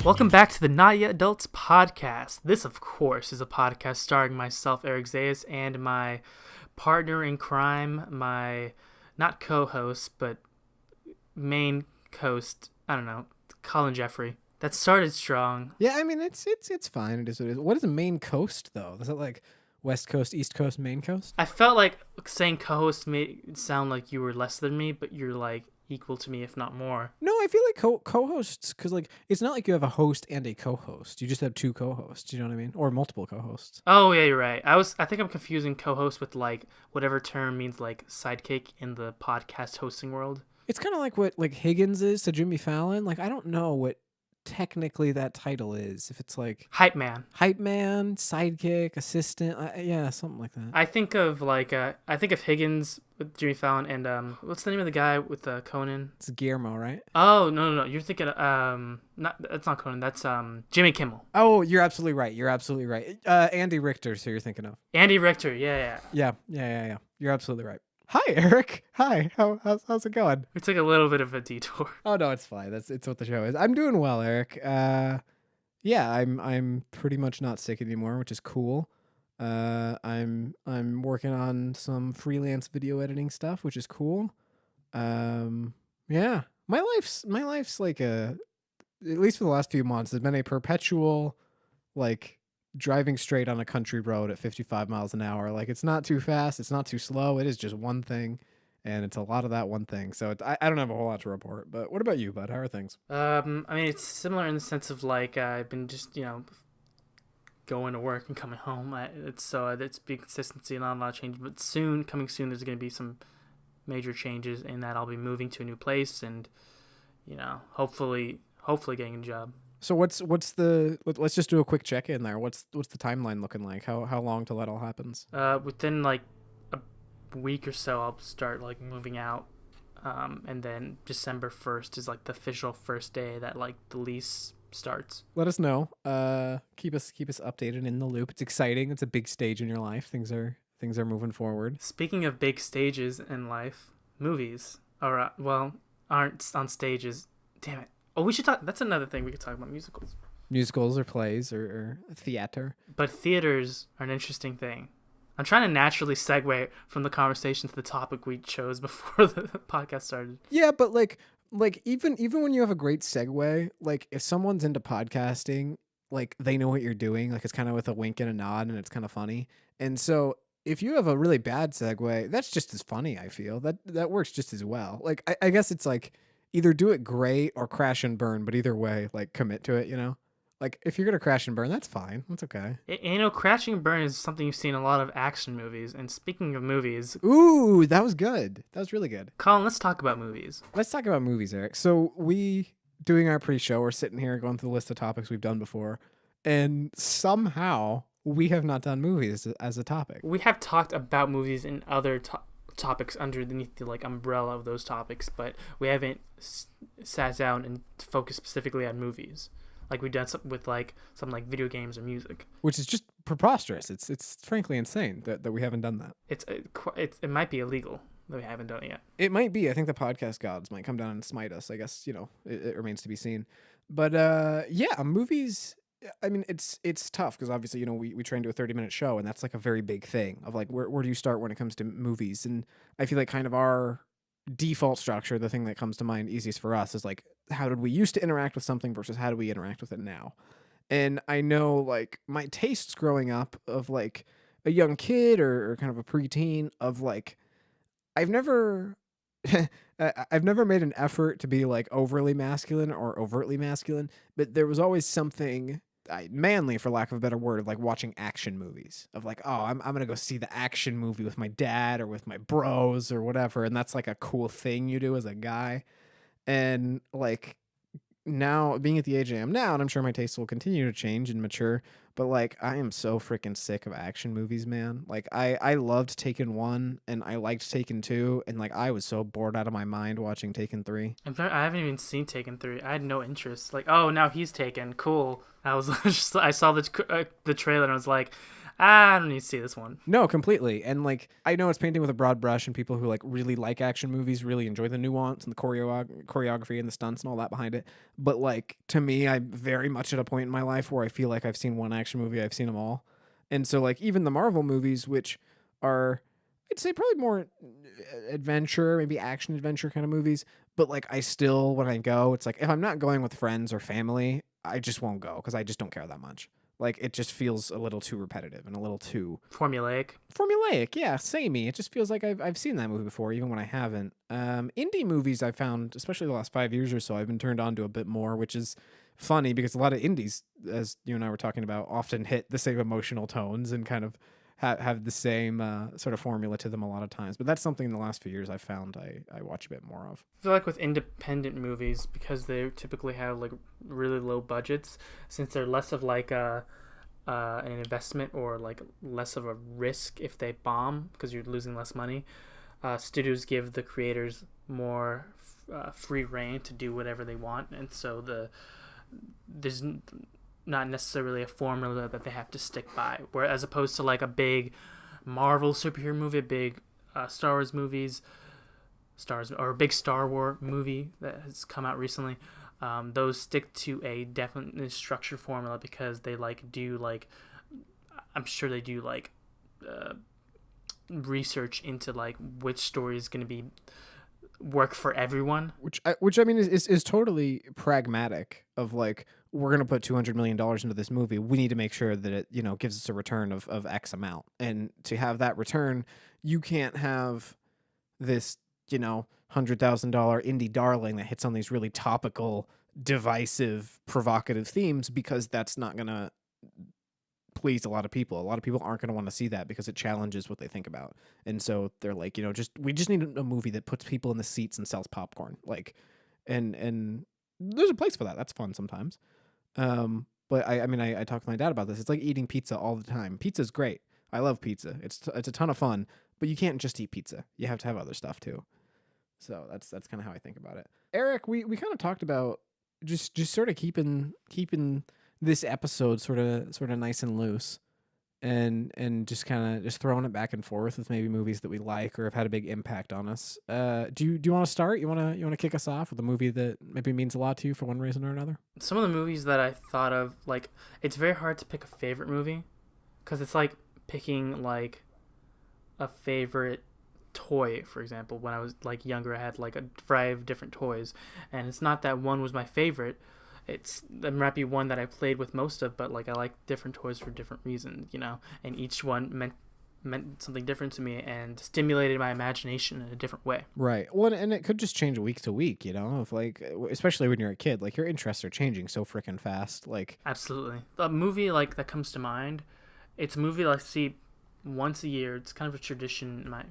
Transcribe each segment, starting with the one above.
Welcome back to the Not Yet Adults podcast. This, of course, is a podcast starring myself, Eric Zayas, and my partner in crime, my not co-host, but main host, I don't know, Collin Geffrey. That started strong. Yeah, I mean, it's fine. It is what it is. What is a main coast, though? Is it like West Coast, East Coast, main coast? I felt like saying co-host made it sound like you were less than me, but you're like equal to me, if not more. No, I feel like co-hosts, because like it's not like you have a host and a co-host. You just have two co-hosts. You know what I mean? Or multiple co-hosts. Oh yeah, you're right. I think I'm confusing co-host with like whatever term means like sidekick in the podcast hosting world. It's kind of like what like Higgins is to Jimmy Fallon. Like I don't know what technically that title is. If it's like Hype man, sidekick, assistant, yeah, something like that. I think of Higgins with Jimmy Fallon and what's the name of the guy with Conan? It's Guillermo, right? Oh no, you're thinking not that's not Conan. That's Jimmy Kimmel. Oh, you're absolutely right. Andy Richter's who you're thinking of. Andy Richter, yeah. Yeah. You're absolutely right. Hi, Eric. Hi. How's it going? We took a little bit of a detour. Oh no, it's fine. It's what the show is. I'm doing well, Eric. Yeah, I'm pretty much not sick anymore, which is cool. I'm working on some freelance video editing stuff, which is cool. Yeah, my life's like at least for the last few months, has been a perpetual like driving straight on a country road at 55 miles an hour. Like it's not too fast, it's not too slow. It is just one thing, and it's a lot of that one thing. So I don't have a whole lot to report. But what about you, bud? How are things? I mean, it's similar in the sense of like I've been just going to work and coming home. It's big consistency, not a lot of change. But coming soon, there's going to be some major changes in that I'll be moving to a new place and hopefully getting a job. So let's just do a quick check in there. What's the timeline looking like? How long till that all happens? Within like a week or so, I'll start like moving out, and then December 1st is like the official first day that like the lease starts. Let us know. Keep us updated in the loop. It's exciting. It's a big stage in your life. Things are moving forward. Speaking of big stages in life, movies aren't on stages. Damn it. Oh, we should talk. That's another thing we could talk about, musicals Or plays or theater. But theaters are an interesting thing. I'm trying to naturally segue from the conversation to the topic we chose before the podcast started. Yeah, but like even when you have a great segue, like if someone's into podcasting, like they know what you're doing. Like it's kind of with a wink and a nod, and it's kind of funny. And so if you have a really bad segue, that's just as funny. I feel that works just as well. Like I guess it's like, either do it great or crash and burn, but either way, like commit to it, Like if you're going to crash and burn, that's fine. That's okay. Crashing and burn is something you've seen in a lot of action movies. And speaking of movies... Ooh, that was good. That was really good. Colin, let's talk about movies. Let's talk about movies, Eric. So doing our pre-show, we're sitting here going through the list of topics we've done before. And somehow we have not done movies as a topic. We have talked about movies in other topics underneath the like umbrella of those topics, but we haven't sat down and focused specifically on movies like we've done with like something like video games or music, which is just preposterous. It's frankly insane that we haven't done that. It might be illegal that we haven't done it yet. It might be. I think the podcast gods might come down and smite us. I guess it remains to be seen. But yeah, movies, I mean, it's tough because obviously, we try and do a 30-minute show, and that's like a very big thing of like, where do you start when it comes to movies? And I feel like kind of our default structure, the thing that comes to mind easiest for us is like, how did we used to interact with something versus how do we interact with it now? And I know like my tastes growing up of like a young kid or kind of a preteen of like, I've never made an effort to be like overly masculine or overtly masculine, but there was always something manly, for lack of a better word, of like watching action movies of like, oh, I'm gonna go see the action movie with my dad or with my bros or whatever, and that's like a cool thing you do as a guy. And like now being at the age I am now, and I'm sure my tastes will continue to change and mature, but like I am so freaking sick of action movies, man. Like I loved Taken 1 and I liked Taken 2, and like I was so bored out of my mind watching Taken 3. I haven't even seen Taken 3. I had no interest. Like, oh, now he's Taken. Cool. I was I saw the trailer and I was like, I don't need to see this one. No, completely. And like, I know it's painting with a broad brush, and people who like really like action movies really enjoy the nuance and the choreography and the stunts and all that behind it. But like, to me, I'm very much at a point in my life where I feel like I've seen one action movie, I've seen them all. And so like, even the Marvel movies, which are, I'd say probably more adventure, maybe action adventure kind of movies. But like, I still, when I go, it's like, if I'm not going with friends or family, I just won't go because I just don't care that much. Like, it just feels a little too repetitive and a little too Formulaic. formulaic. Yeah, samey. It just feels like I've seen that movie before, even when I haven't. Indie movies I found, especially the last 5 years or so, I've been turned on to a bit more, which is funny because a lot of indies, as you and I were talking about, often hit the same emotional tones and kind of have the same sort of formula to them a lot of times. But that's something in the last few years I found I watch a bit more of. I feel like with independent movies, because they typically have like really low budgets, since they're less of like an investment or like less of a risk if they bomb because you're losing less money. Studios give the creators more free reign to do whatever they want, and so there's not necessarily a formula that they have to stick by. Where as opposed to like a big Marvel superhero movie, a big Star Wars movies, or a big Star Wars movie that has come out recently, those stick to a definite structured formula because they I'm sure they do research into like which story is going to be work for everyone. Which I mean is totally pragmatic. Of like, we're gonna put $200 million into this movie. We need to make sure that it gives us a return of X amount, and to have that return, you can't have this $100,000 indie darling that hits on these really topical, divisive, provocative themes, because that's not gonna please a lot of people. A lot of people aren't going to want to see that because it challenges what they think about. And so they're like, we just need a movie that puts people in the seats and sells popcorn. Like, and there's a place for that. That's fun sometimes. But I mean, I talk to my dad about this. It's like eating pizza all the time. Pizza's great. I love pizza. It's a ton of fun, but you can't just eat pizza. You have to have other stuff too. So that's kind of how I think about it. Eric, we kind of talked about just sort of keeping this episode sort of nice and loose, and just kind of just throwing it back and forth with maybe movies that we like or have had a big impact on us. Do you want to start? You want to kick us off with a movie that maybe means a lot to you for one reason or another? Some of the movies that I thought of, like, it's very hard to pick a favorite movie because it's like picking like a favorite toy. For example, when I was like younger, I had like a variety of different toys, and it's not that one was my favorite. There might be one that I played with most of, but like I like different toys for different reasons, and each one meant something different to me and stimulated my imagination in a different way. Right. Well, and it could just change week to week, if like, especially when you're a kid, like your interests are changing so freaking fast. Like, absolutely. A movie like that comes to mind, it's a movie I see once a year. It's kind of a tradition in my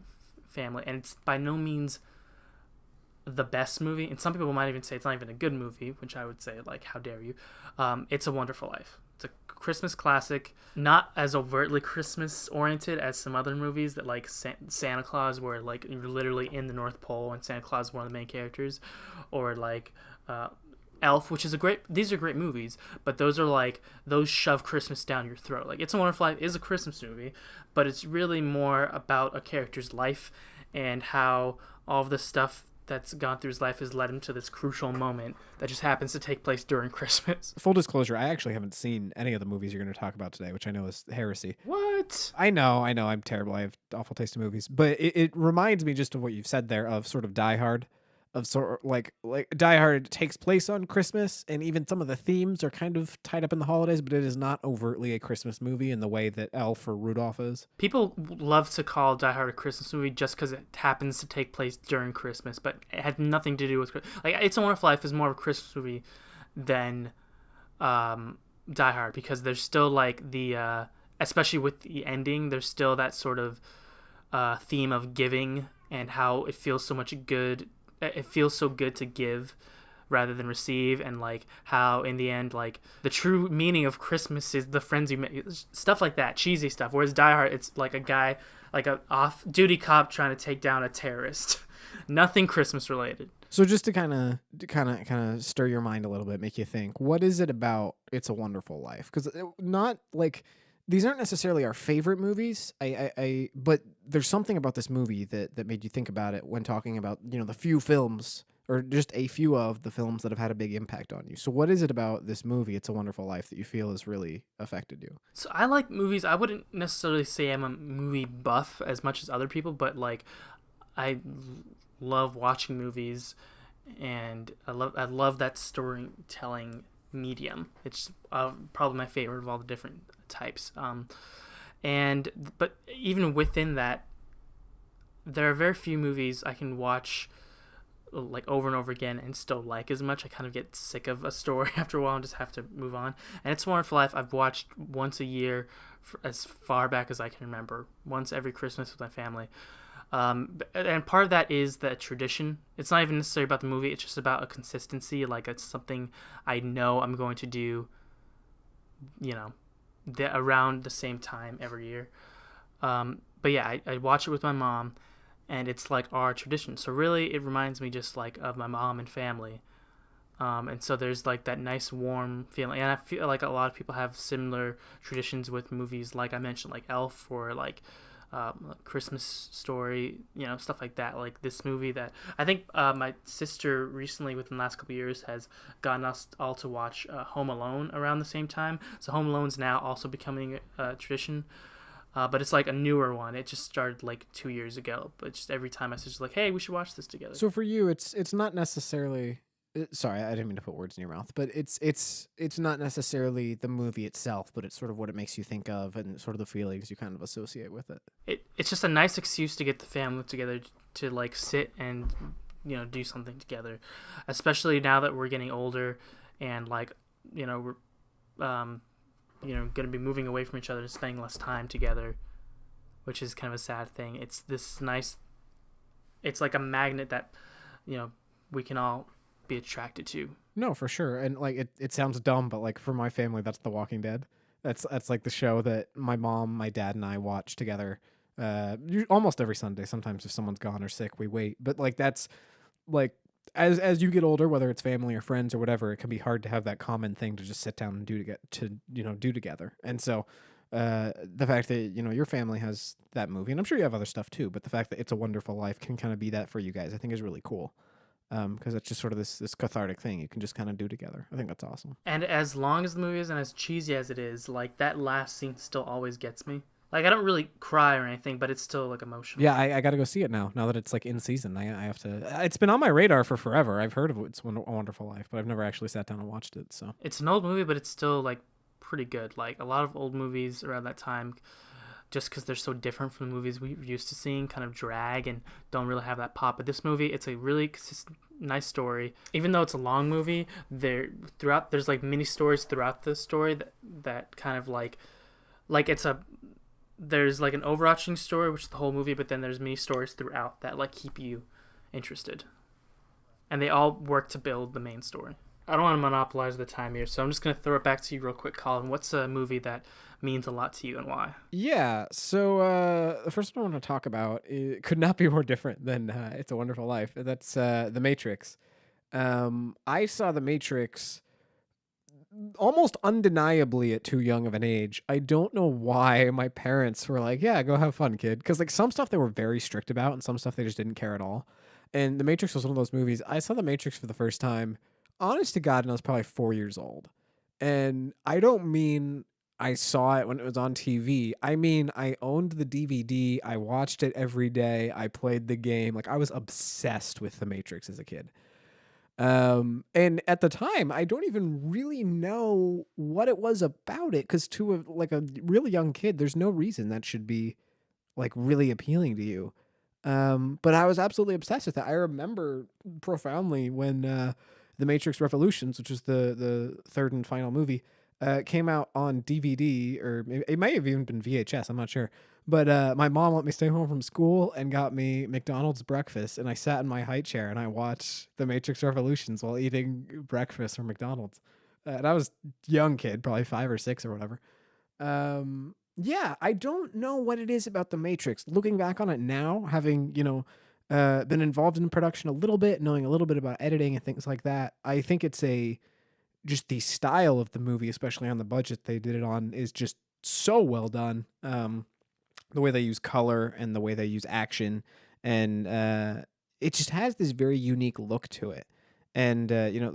family, and it's by no means the best movie, and some people might even say it's not even a good movie, which I would say, like, how dare you. It's A Wonderful Life. It's a Christmas classic, not as overtly Christmas oriented as some other movies that like Santa Claus, where like you're literally in the North Pole and Santa Claus is one of the main characters, or like Elf, which is these are great movies, but those shove Christmas down your throat. Like, It's a Wonderful Life is a Christmas movie, but it's really more about a character's life and how all of the stuff that's gone through his life has led him to this crucial moment that just happens to take place during Christmas. Full disclosure, I actually haven't seen any of the movies you're going to talk about today, which I know is heresy. What? I know, I'm terrible. I have awful taste in movies, but it reminds me just of what you've said there of sort of Die Hard. Of sort of like Die Hard takes place on Christmas, and even some of the themes are kind of tied up in the holidays, but it is not overtly a Christmas movie in the way that Elf or Rudolph is. People love to call Die Hard a Christmas movie just because it happens to take place during Christmas, but it had nothing to do with like It's a Wonderful Life is more of a Christmas movie than Die Hard, because there's still like the especially with the ending, there's still that sort of theme of giving and how it feels so much good. It feels so good to give rather than receive, and like how in the end, like the true meaning of Christmas is the friends you make, stuff like that, cheesy stuff. Whereas Die Hard, it's like a guy, like a off-duty cop trying to take down a terrorist. Nothing Christmas related. So just to kind of stir your mind a little bit, make you think, what is it about It's a Wonderful Life? Because not like These aren't necessarily our favorite movies. But there's something about this movie that made you think about it when talking about, the few films or just a few of the films that have had a big impact on you. So what is it about this movie, It's a Wonderful Life, that you feel has really affected you? So I like movies. I wouldn't necessarily say I'm a movie buff as much as other people, but like I love watching movies, and I love that storytelling medium. It's probably my favorite of all the different types. And but even within that, there are very few movies I can watch like over and over again and still like as much. I kind of get sick of a story after a while and just have to move on. And It's a Wonderful Life I've watched once a year for as far back as I can remember, once every Christmas with my family. And part of that is the tradition. It's not even necessarily about the movie. It's just about a consistency. Like it's something I know I'm going to do, you know, around the same time every year. But yeah, I watch it with my mom, and it's like our tradition. So really, it reminds me just like of my mom and family. And so there's like that nice warm feeling, and I feel like a lot of people have similar traditions with movies, like I mentioned, like Elf or like Christmas Story, stuff like that. Like this movie that I think my sister recently, within the last couple of years, has gotten us all to watch Home Alone around the same time. So Home Alone's now also becoming a tradition. But it's like a newer one. It just started like 2 years ago. But just every time my sister's like, "Hey, we should watch this together." So for you, it's not necessarily. Sorry, I didn't mean to put words in your mouth, but it's not necessarily the movie itself, but it's sort of what it makes you think of and sort of the feelings you kind of associate with it. It's just a nice excuse to get the family together to like sit and do something together, especially now that we're getting older and like we're going to be moving away from each other and spending less time together, which is kind of a sad thing. It's this nice, it's like a magnet that, we can all be attracted to. No, for sure. And like it sounds dumb, but like for my family, that's The Walking Dead. That's like the show that my mom, my dad, and I watch together. Almost every Sunday. Sometimes if someone's gone or sick, we wait. But like that's like as you get older, whether it's family or friends or whatever, it can be hard to have that common thing to just sit down and do together. And so the fact that your family has that movie, and I'm sure you have other stuff too, but the fact that It's a Wonderful Life can kind of be that for you guys, I think is really cool. Because it's just sort of this cathartic thing you can just kind of do together. I think that's awesome. And as long as the movie is and as cheesy as it is, like that last scene still always gets me. Like I don't really cry or anything, but it's still like emotional. Yeah, I got to go see it now. Now that it's like in season, I have to. It's been on my radar for forever. I've heard of It's a Wonderful Life, but I've never actually sat down and watched it. So it's an old movie, but it's still like pretty good. Like a lot of old movies around that time, just because they're so different from the movies we're used to seeing, kind of drag and don't really have that pop. But this movie, it's a really consistent, nice story. Even though it's a long movie, there's like mini stories throughout the story that kind of like there's like an overarching story, which is the whole movie, but then there's mini stories throughout that like keep you interested, and they all work to build the main story. I don't want to monopolize the time here, so I'm just going to throw it back to you real quick, Colin. What's a movie that means a lot to you and why? yeah, so the first one I want to talk about, it could not be more different than It's a Wonderful Life. That's The Matrix. I saw The Matrix almost undeniably at too young of an age. I don't know why my parents were like, "Yeah, go have fun, kid," because like some stuff they were very strict about, and some stuff they just didn't care at all. And The Matrix was one of those movies. I saw The Matrix for the first time, honest to God, and I was probably 4 years old. And I don't mean I saw it when it was on TV. I mean I owned the DVD. I watched it every day. I played the game. Like I was obsessed with The Matrix as a kid. And at the time, I don't even really know what it was about it, because to a really young kid, there's no reason that should be like really appealing to you. But I was absolutely obsessed with it. I remember profoundly when The Matrix Revolutions, which is the third and final movie, came out on DVD, or maybe, it might have even been VHS. I'm not sure. But my mom let me stay home from school and got me McDonald's breakfast, and I sat in my high chair and I watched The Matrix Revolutions while eating breakfast from McDonald's. And I was a young kid, probably 5 or 6 or whatever. Yeah, I don't know what it is about The Matrix. Looking back on it now, having been involved in production a little bit, knowing a little bit about editing and things like that, I think it's just the style of the movie, especially on the budget they did it on, is just so well done. The way they use color and the way they use action, and it just has this very unique look to it. And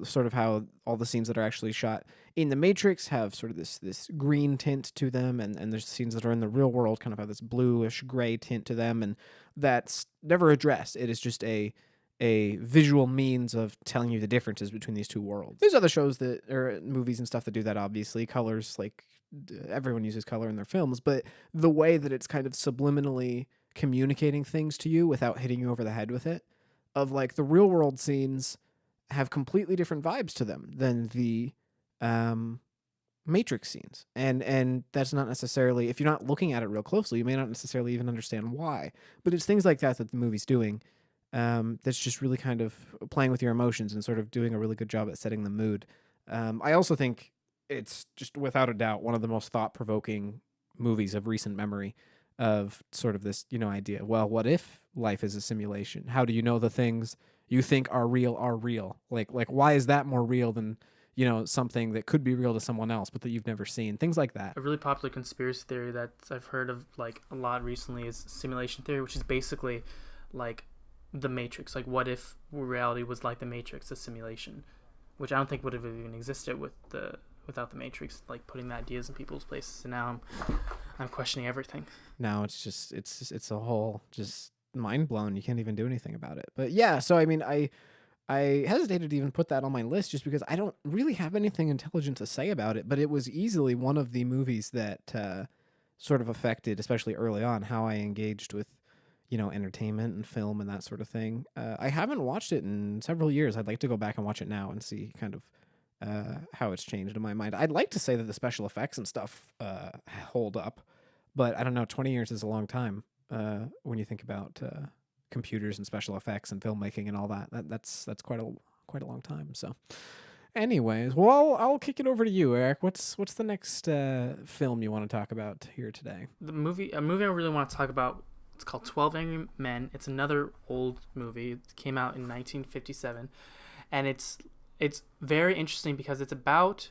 sort of how all the scenes that are actually shot in the Matrix have sort of this green tint to them, and there's scenes that are in the real world kind of have this bluish gray tint to them, and that's never addressed. It is just a visual means of telling you the differences between these two worlds. There's other shows that or movies and stuff that do that. Obviously, colors, like everyone uses color in their films, but the way that it's kind of subliminally communicating things to you without hitting you over the head with it, of like the real world scenes have completely different vibes to them than the Matrix scenes. And that's not necessarily, if you're not looking at it real closely, you may not necessarily even understand why. But it's things like that that the movie's doing, that's just really kind of playing with your emotions and sort of doing a really good job at setting the mood. I also think it's just without a doubt one of the most thought-provoking movies of recent memory, of sort of this, idea. Well, what if life is a simulation? How do you know the things you think are real are real? Like why is that more real than, something that could be real to someone else, but that you've never seen? Things like that. A really popular conspiracy theory that I've heard of like a lot recently is simulation theory, which is basically like the Matrix. Like, what if reality was like the Matrix, a simulation, which I don't think would have even existed without the Matrix, like putting the ideas in people's places. And now I'm questioning everything. Now it's a whole just mind blown. You can't even do anything about it. But yeah, so I mean, I hesitated to even put that on my list just because I don't really have anything intelligent to say about it. But it was easily one of the movies that sort of affected, especially early on, how I engaged with entertainment and film and that sort of thing. I haven't watched it in several years. I'd like to go back and watch it now and see kind of how it's changed in my mind. I'd like to say that the special effects and stuff hold up, but I don't know. 20 years is a long time when you think about computers and special effects and filmmaking and all that. That's quite a long time. So, anyways, well, I'll kick it over to you, Eric. What's the next film you want to talk about here today? A movie I really want to talk about. It's called 12 Angry Men. It's another old movie. It came out in 1957, and it's very interesting because it's about,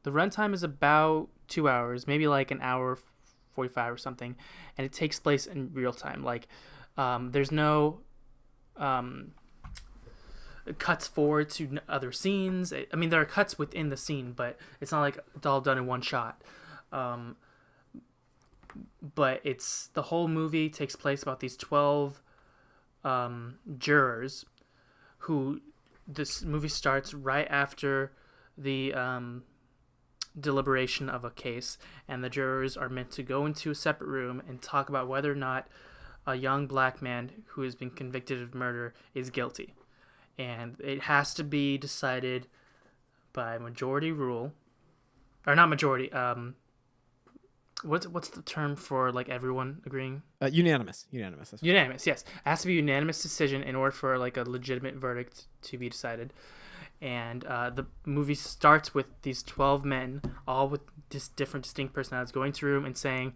the runtime is about 2 hours, maybe like an hour 45 or something, and it takes place in real time. Like, there's no cuts forward to other scenes. I mean, there are cuts within the scene, but it's not like it's all done in one shot. But it's, the whole movie takes place about these 12 jurors who, this movie starts right after the deliberation of a case, and the jurors are meant to go into a separate room and talk about whether or not a young black man who has been convicted of murder is guilty. And it has to be decided by majority rule, or not majority, what's the term for like everyone agreeing? Unanimous. Unanimous, yes. It has to be a unanimous decision in order for like a legitimate verdict to be decided. And the movie starts with these 12 men, all with just different distinct personalities, going to a room and saying,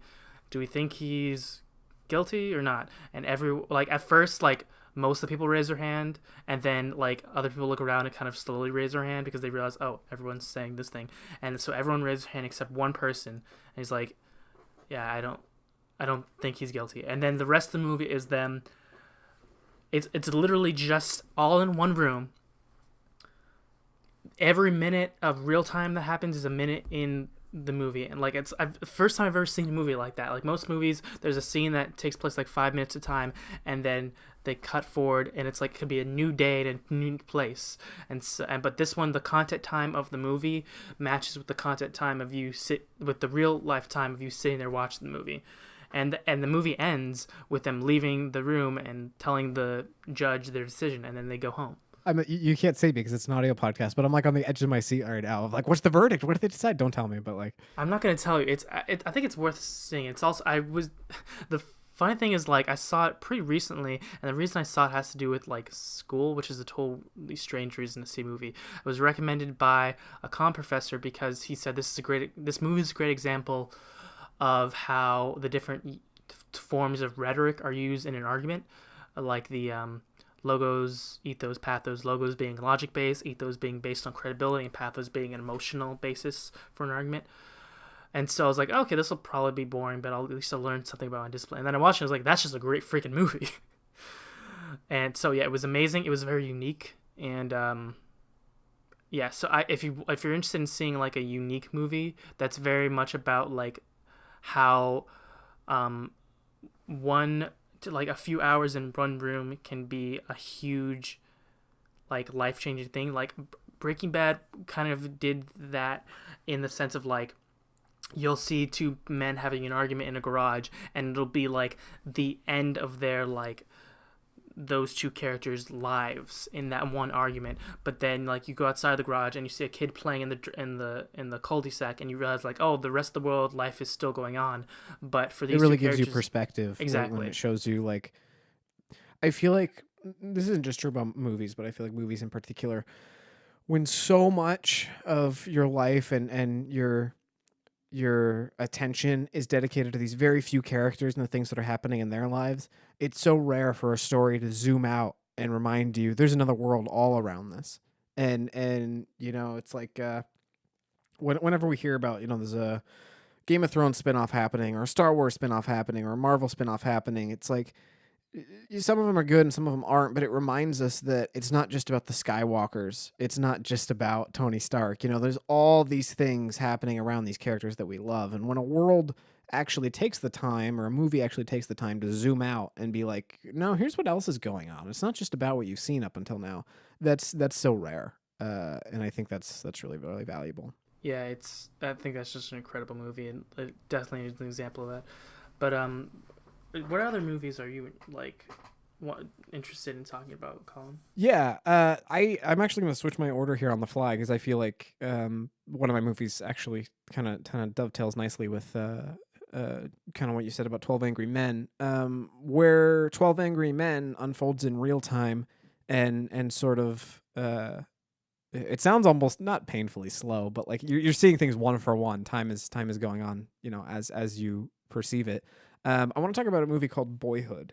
do we think he's guilty or not? And at first, like, most of the people raise their hand, and then like other people look around and kind of slowly raise their hand because they realize, oh, everyone's saying this thing. And so everyone raises their hand except one person, and he's like, yeah, I don't think he's guilty. And then the rest of the movie is them. It's literally just all in one room. Every minute of real time that happens is a minute in the movie, and like it's the first time I've ever seen a movie like that. Like most movies, there's a scene that takes place like 5 minutes at a time, and then they cut forward, and it's like it could be a new day and a new place. But this one, the content time of the movie matches with the content time of with the real life time of you sitting there watching the movie. And the movie ends with them leaving the room and telling the judge their decision, and then they go home. You can't say because it's an audio podcast, but I'm like on the edge of my seat right now. Of like, what's the verdict? What did they decide? Don't tell me. But like, I'm not gonna tell you. I think it's worth seeing. It's also the funny thing is, like, I saw it pretty recently, and the reason I saw it has to do with like school, which is a totally strange reason to see a movie. It was recommended by a comm professor because he said this movie is a great example of how the different forms of rhetoric are used in an argument, like the logos, ethos, pathos, logos being logic-based, ethos being based on credibility, and pathos being an emotional basis for an argument. And so I was like, okay, this will probably be boring, but at least I'll learn something about my discipline. And then I watched it, I was like, that's just a great freaking movie. And so yeah, it was amazing. It was very unique, and yeah. So if you're interested in seeing like a unique movie that's very much about like how um one to like a few hours in one room can be a huge like life changing thing. Like Breaking Bad kind of did that in the sense of like you'll see two men having an argument in a garage, and it'll be like the end of their like those two characters' lives in that one argument. But then like you go outside the garage and you see a kid playing in the cul-de-sac, and you realize like, oh, the rest of the world life is still going on. But for It these two really gives you characters, perspective when exactly. it shows you like I feel like this isn't just true about movies, but I feel like movies in particular, when so much of your life and your attention is dedicated to these very few characters and the things that are happening in their lives, it's so rare for a story to zoom out and remind you there's another world all around this. And it's like whenever we hear about, there's a Game of Thrones spinoff happening or a Star Wars spinoff happening or a Marvel spinoff happening, it's like some of them are good and some of them aren't, but it reminds us that it's not just about the Skywalkers. It's not just about Tony Stark. There's all these things happening around these characters that we love. And when a world actually takes the time, or a movie actually takes the time to zoom out and be like, no, here's what else is going on. It's not just about what you've seen up until now. That's so rare. And I think that's really, really valuable. Yeah, it's. I think that's just an incredible movie, and it definitely is an example of that. But what other movies are you like interested in talking about, Colin? Yeah, I'm actually going to switch my order here on the fly because I feel like one of my movies actually kind of dovetails nicely with kind of what you said about 12 Angry Men, where 12 Angry Men unfolds in real time and sort of it sounds almost not painfully slow, but like you're seeing things one for one. Time is going on, as you perceive it. I want to talk about a movie called Boyhood.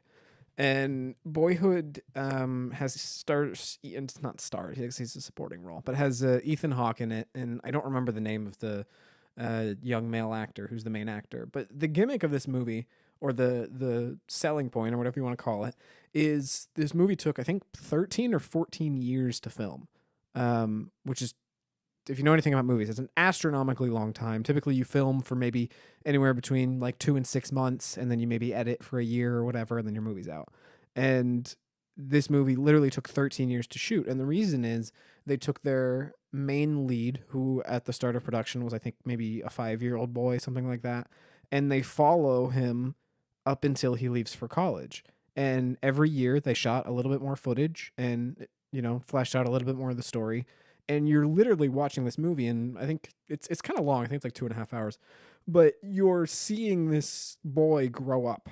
And Boyhood has stars, and it's not stars, he's a supporting role, but has Ethan Hawke in it, and I don't remember the name of the young male actor who's the main actor. But the gimmick of this movie, or the selling point, or whatever you want to call it, is this movie took, I think, 13 or 14 years to film, which is, if you know anything about movies, it's an astronomically long time. Typically, you film for maybe anywhere between like 2 and 6 months, and then you maybe edit for a year or whatever, and then your movie's out. And this movie literally took 13 years to shoot. And the reason is they took their main lead, who at the start of production was, I think, maybe a 5-year-old boy, something like that, and they follow him up until he leaves for college. And every year they shot a little bit more footage and, fleshed out a little bit more of the story, and you're literally watching this movie, and I think it's kind of long. I think it's like 2.5 hours, but you're seeing this boy grow up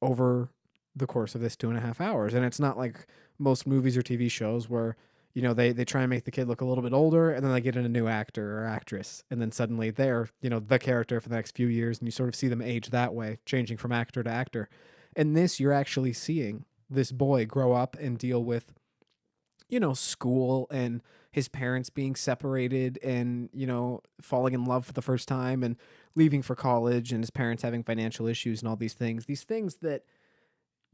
over the course of this 2.5 hours, and it's not like most movies or TV shows where they try and make the kid look a little bit older, and then they get in a new actor or actress, and then suddenly they're the character for the next few years, and you sort of see them age that way, changing from actor to actor. And this, you're actually seeing this boy grow up and deal with school and his parents being separated and, falling in love for the first time and leaving for college and his parents having financial issues and all these things. These things that,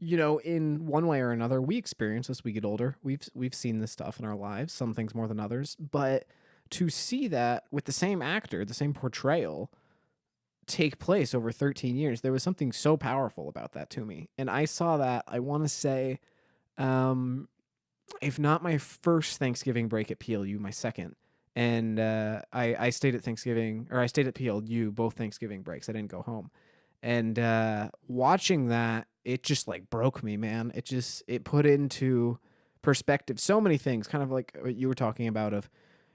in one way or another, we experience as we get older. We've seen this stuff in our lives, some things more than others. But to see that with the same actor, the same portrayal take place over 13 years, there was something so powerful about that to me. And I saw that, I want to say, if not my first Thanksgiving break at PLU, my second. And I stayed at Thanksgiving, or I stayed at PLU both Thanksgiving breaks. I didn't go home. And watching that, it just like broke me, man. It put into perspective so many things, kind of like what you were talking about of,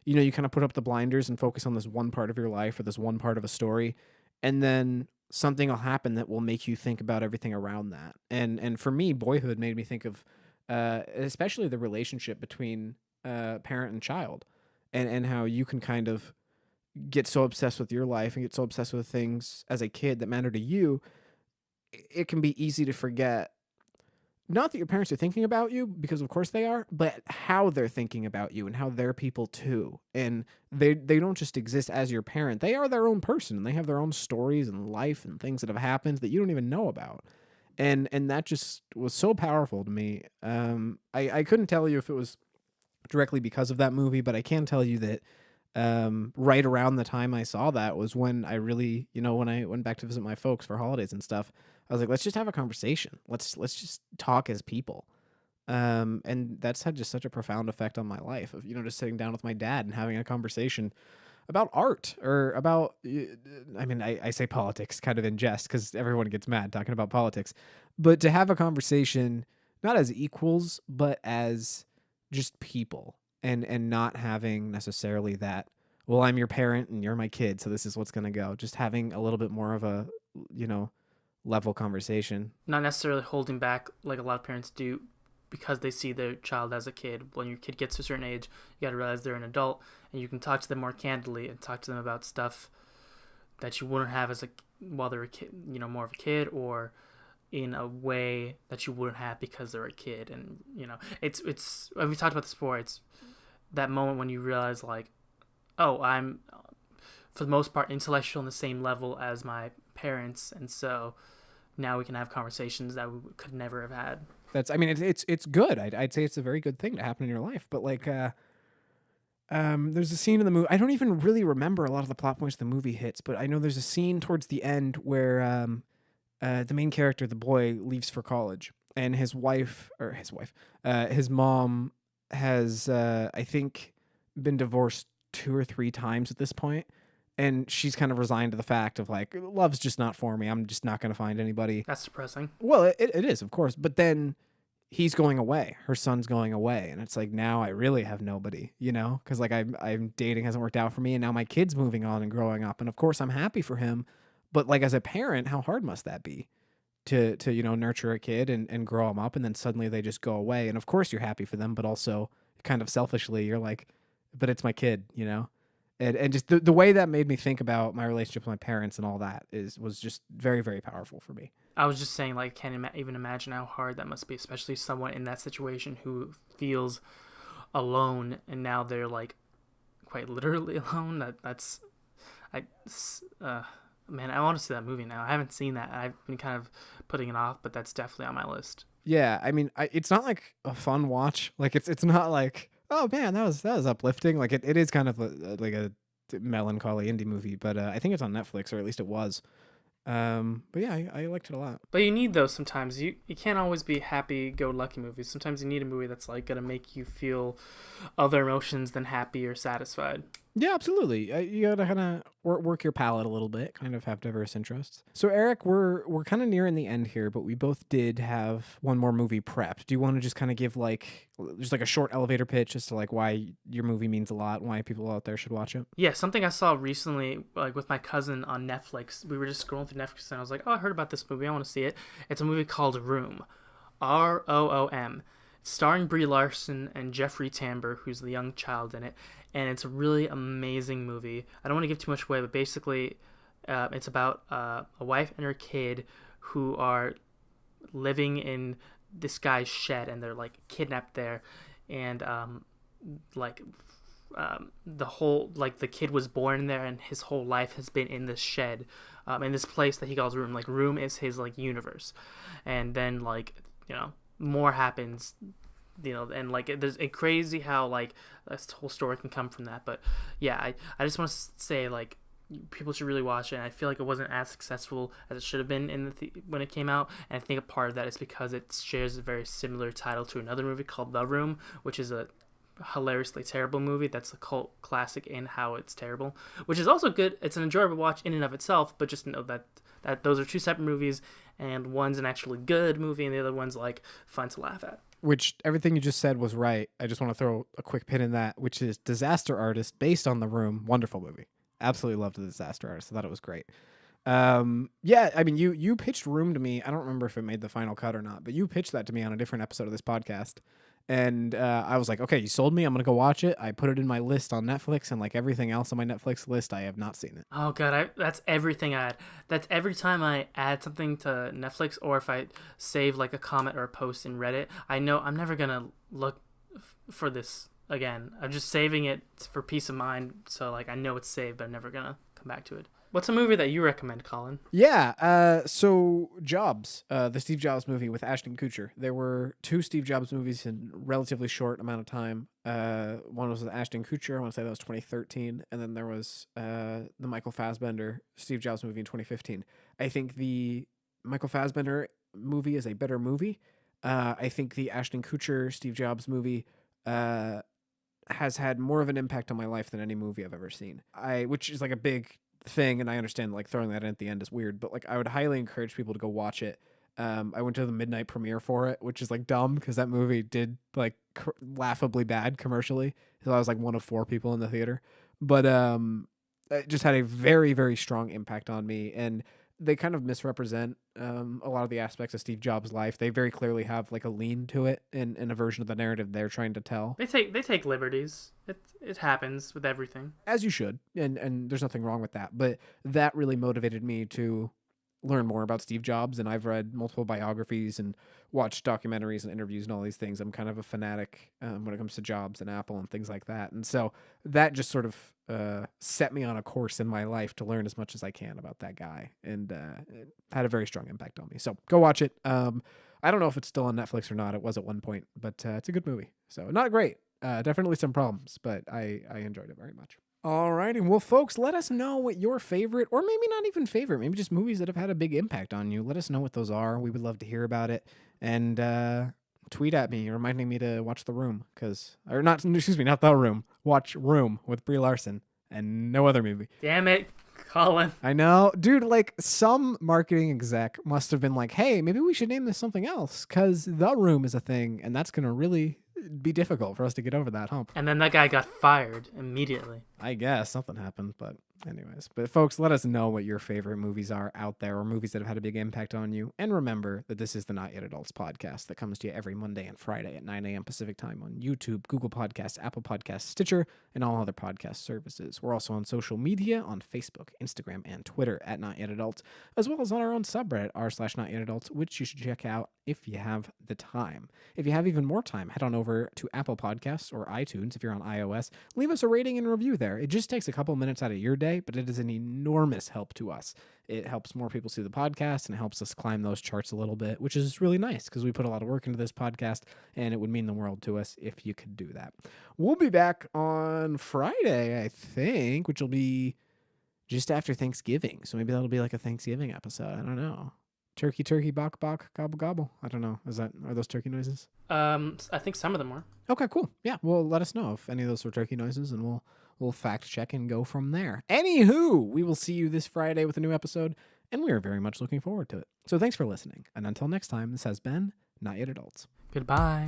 you kind of put up the blinders and focus on this one part of your life or this one part of a story. And then something will happen that will make you think about everything around that. And for me, Boyhood made me think of especially the relationship between parent and child, and how you can kind of get so obsessed with your life and get so obsessed with things as a kid that matter to you. It can be easy to forget not that your parents are thinking about you, because of course they are, but how they're thinking about you and how they're people too. And they don't just exist as your parent. They are their own person and they have their own stories and life and things that have happened that you don't even know about. And that just was so powerful to me. I couldn't tell you if it was directly because of that movie, but I can tell you that right around the time I saw that was when I really, when I went back to visit my folks for holidays and stuff, I was like, let's just have a conversation. Let's just talk as people. And that's had just such a profound effect on my life of, just sitting down with my dad and having a conversation about art or about, I mean, I say politics kind of in jest because everyone gets mad talking about politics, but to have a conversation, not as equals, but as just people and not having necessarily that, well, I'm your parent and you're my kid, so this is what's going to go. Just having a little bit more of a, level conversation. Not necessarily holding back like a lot of parents do because they see their child as a kid. When your kid gets to a certain age, you got to realize they're an adult, and you can talk to them more candidly and talk to them about stuff that you wouldn't have as while they're a kid, more of a kid, or in a way that you wouldn't have because they're a kid. And it's we talked about this before. It's that moment when you realize like, oh, I'm for the most part intellectual on the same level as my parents, and so now we can have conversations that we could never have had. I mean, it's good. I'd say it's a very good thing to happen in your life. But like, there's a scene in the movie. I don't even really remember a lot of the plot points the movie hits, but I know there's a scene towards the end where the main character, the boy, leaves for college, and his mom has I think been divorced 2 or 3 times at this point. And she's kind of resigned to the fact of like, love's just not for me. I'm just not going to find anybody. That's depressing. Well, it is, of course. But then he's going away. Her son's going away. And it's like, now I really have nobody, because like I'm dating hasn't worked out for me. And now my kid's moving on and growing up. And of course I'm happy for him. But like as a parent, how hard must that be to nurture a kid and grow them up. And then suddenly they just go away. And of course you're happy for them, but also kind of selfishly, you're like, but it's my kid, And just the way that made me think about my relationship with my parents and all that was just very, very powerful for me. I was just saying, like, can't even imagine how hard that must be, especially someone in that situation who feels alone, and now they're like quite literally alone. Man, I want to see that movie now. I haven't seen that. I've been kind of putting it off, but that's definitely on my list. Yeah, I mean, it's not like a fun watch. Like it's not like, oh man, that was uplifting. Like it is kind of like a melancholy indie movie, but I think it's on Netflix, or at least it was. But yeah, I liked it a lot. But you need those sometimes. You can't always be happy-go-lucky movies. Sometimes you need a movie that's like gonna make you feel other emotions than happy or satisfied. Yeah, absolutely. You gotta kind of work your palate a little bit, kind of have diverse interests. So Eric, we're kind of nearing the end here, but we both did have one more movie prepped. Do you want to just kind of give just like a short elevator pitch as to like why your movie means a lot, why people out there should watch it? Yeah, something I saw recently, like with my cousin on Netflix. We were just scrolling through Netflix, and I was like, oh, I heard about this movie. I want to see it. It's a movie called Room, Room. Starring Brie Larson and Jeffrey Tambor, who's the young child in it, and it's a really amazing movie. I don't want to give too much away, but basically, it's about a wife and her kid who are living in this guy's shed, and they're like kidnapped there, and the whole the kid was born there, and his whole life has been in this shed, in this place that he calls Room. Like Room is his universe, and then more happens, and it's crazy how this whole story can come from that. But yeah, I just want to say people should really watch it. And I feel like it wasn't as successful as it should have been when it came out, and I think a part of that is because it shares a very similar title to another movie called The Room, which is a hilariously terrible movie that's a cult classic in how it's terrible, which is also good. It's an enjoyable watch in and of itself, but just know that those are two separate movies, and one's an actually good movie and the other one's fun to laugh at. Which everything you just said was right. I just want to throw a quick pin in that, which is Disaster Artist, based on The Room. Wonderful movie. Absolutely loved The Disaster Artist. I thought it was great. Yeah, I mean, you pitched Room to me. I don't remember if it made the final cut or not, but you pitched that to me on a different episode of this podcast. And I was like, okay, you sold me. I'm going to go watch it. I put it in my list on Netflix, and like everything else on my Netflix list, I have not seen it. Oh god, that's everything I add. That's every time I add something to Netflix, or if I save like a comment or a post in Reddit, I know I'm never gonna look for this again. I'm just saving it for peace of mind, so like I know it's saved, but I'm never gonna come back to it. What's a movie that you recommend, Colin? Yeah, so Jobs, the Steve Jobs movie with Ashton Kutcher. There were two Steve Jobs movies in a relatively short amount of time. One was with Ashton Kutcher, I want to say that was 2013, and then there was the Michael Fassbender Steve Jobs movie in 2015. I think the Michael Fassbender movie is a better movie. I think the Ashton Kutcher Steve Jobs movie has had more of an impact on my life than any movie I've ever seen. Which is like a big thing, and I understand like throwing that in at the end is weird, but like I would highly encourage people to go watch it. I went to the midnight premiere for it, which is like dumb because that movie did like laughably bad commercially. So I was like one of 4 people in the theater, but it just had a very, very strong impact on me. And they kind of misrepresent a lot of the aspects of Steve Jobs' life. They very clearly have like a lean to it in a version of the narrative they're trying to tell. They take liberties. It happens with everything. As you should, and there's nothing wrong with that. But that really motivated me to learn more about Steve Jobs, and I've read multiple biographies and watched documentaries and interviews and all these things. I'm kind of a fanatic when it comes to Jobs and Apple and things like that. And so that just sort of set me on a course in my life to learn as much as I can about that guy, and it had a very strong impact on me. So go watch it. I don't know if it's still on Netflix or not. It was at one point, but it's a good movie. So not great. Definitely some problems, but I enjoyed it very much. All righty. Well, folks, let us know what your favorite, or maybe not even favorite, maybe just movies that have had a big impact on you. Let us know what those are. We would love to hear about it. And tweet at me reminding me to watch The Room, not The Room. Watch Room with Brie Larson and no other movie. Damn it, Colin. I know. Dude, like some marketing exec must have been like, hey, maybe we should name this something else because The Room is a thing, and that's going to really be difficult for us to get over that hump. And then that guy got fired immediately. I guess something happened, but anyways. But folks, let us know what your favorite movies are out there, or movies that have had a big impact on you. And remember that this is the Not Yet Adults podcast that comes to you every Monday and Friday at 9 a.m. Pacific time on YouTube, Google Podcasts, Apple Podcasts, Stitcher, and all other podcast services. We're also on social media on Facebook, Instagram, and Twitter at Not Yet Adults, as well as on our own subreddit, r/Not Yet Adults, which you should check out if you have the time. If you have even more time, head on over to Apple Podcasts or iTunes if you're on iOS. Leave us a rating and review there. It just takes a couple minutes out of your day, but it is an enormous help to us. It helps more people see the podcast, and it helps us climb those charts a little bit, which is really nice because we put a lot of work into this podcast, and it would mean the world to us if you could do that. We'll be back on Friday, I think, which will be just after Thanksgiving. So maybe that'll be like a Thanksgiving episode. I don't know. Turkey, turkey, bok, bok, gobble, gobble. I don't know. Are those turkey noises? I think some of them were. Okay, cool. Yeah, well, let us know if any of those were turkey noises, and we'll fact check and go from there. Anywho, we will see you this Friday with a new episode, and we are very much looking forward to it. So thanks for listening, and until next time, this has been Not Yet Adults. Goodbye.